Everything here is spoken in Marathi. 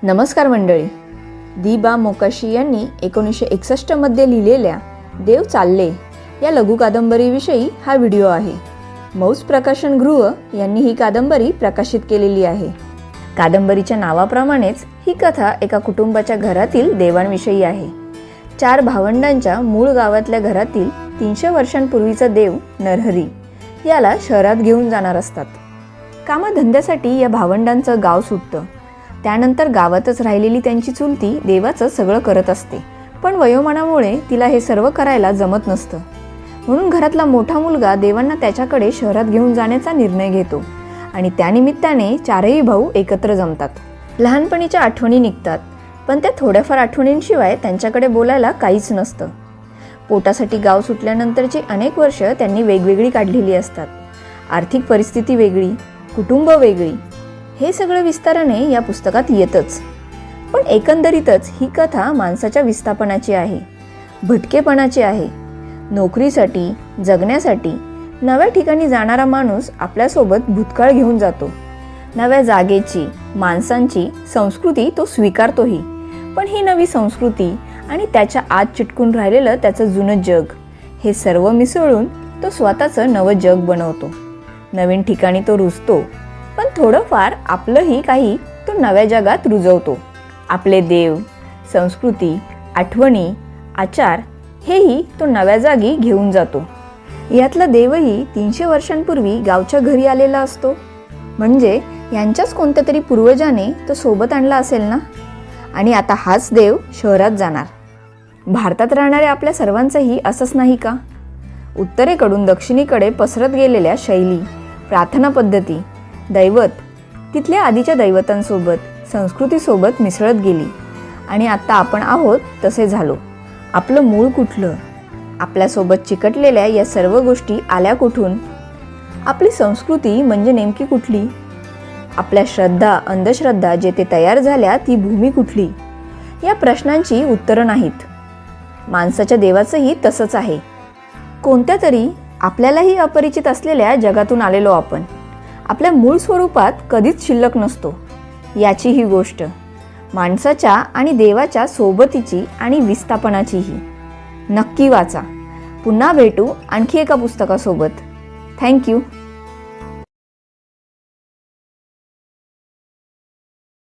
नमस्कार मंडळी. दी.बा. मोकाशी यांनी 1961 मध्ये लिहिलेल्या देव चालले या लघु कादंबरीविषयी हा व्हिडिओ आहे. मौज प्रकाशन गृह यांनी ही कादंबरी प्रकाशित केलेली आहे. कादंबरीच्या नावाप्रमाणेच ही कथा एका कुटुंबाच्या घरातील देवांविषयी आहे. 4 भावंडांच्या मूळ गावातल्या घरातील 300 वर्षांपूर्वीचा देव नरहरी याला शहरात घेऊन जाणार असतात. कामधंद्यासाठी या भावंडांचं गाव सुटतं. त्यानंतर गावातच राहिलेली त्यांची चुलती देवाचं सगळं करत असते, पण वयोमानामुळे तिला हे सर्व करायला जमत नसतं. म्हणून घरातला मोठा मुलगा देवांना त्याच्याकडे शहरात घेऊन जाण्याचा निर्णय घेतो आणि त्यानिमित्ताने 4ही भाऊ एकत्र जमतात. लहानपणीच्या आठवणी निघतात, पण त्या थोड्याफार आठवणींशिवाय त्यांच्याकडे बोलायला काहीच नसतं. पोटासाठी गाव सुटल्यानंतरची अनेक वर्ष त्यांनी वेगवेगळी काढलेली असतात. आर्थिक परिस्थिती वेगळी, कुटुंब वेगळी, हे सगळं विस्ताराने या पुस्तकात येतच. पण एकंदरीतच ही कथा माणसाच्या विस्थापनाची आहे, भटकेपणाची आहे. नोकरीसाठी, जगण्यासाठी नव्या ठिकाणी जाणारा माणूस आपल्यासोबत भूतकाळ घेऊन जातो. नव्या जागेची, माणसांची संस्कृती तो स्वीकारतोही. पण ही नवी संस्कृती आणि त्याच्या आत चिटकून राहिलेलं त्याचं जुनं जग, हे सर्व मिसळून तो स्वतःचं नवं जग बनवतो. नवीन ठिकाणी तो रुजतो, पण थोडंफार आपलंही काही तो नव्या जगात रुजवतो. आपले देव, संस्कृती, आठवणी, आचार हेही तो नव्या जागी घेऊन जातो. यातला देवही 300 वर्षांपूर्वी गावच्या घरी आलेला असतो. म्हणजे यांच्याच कोणत्या तरी पूर्वजाने तो सोबत आणला असेल ना. आणि आता हाच देव शहरात जाणार. भारतात राहणाऱ्या आपल्या सर्वांचंही असंच नाही का? उत्तरेकडून दक्षिणेकडे पसरत गेलेल्या शैली, प्रार्थना पद्धती, दैवत तिथल्या आधीच्या दैवतांसोबत, संस्कृतीसोबत मिसळत गेली. आणि आता आपण आहोत तसे झालो. आपलं मूळ कुठलं? आपल्यासोबत चिकटलेल्या या सर्व गोष्टी आल्या कुठून? आपली संस्कृती म्हणजे नेमकी कुठली? आपल्या श्रद्धा, अंधश्रद्धा जेथे तयार झाल्या ती भूमी कुठली? या प्रश्नांची उत्तरं नाहीत. माणसाच्या देवाचंही तसंच आहे. कोणत्या तरी आपल्यालाही अपरिचित असलेल्या जगातून आलेलो आपण. आपल्या मूळ स्वरूपात कधीच शिल्लक नसतो. याची ही गोष्ट माणसाच्या आणि देवाच्या सोबतीची आणि विस्थापनाचीही. नक्की वाचा. पुन्हा भेटू आणखी एका पुस्तकासोबत. थँक्यू.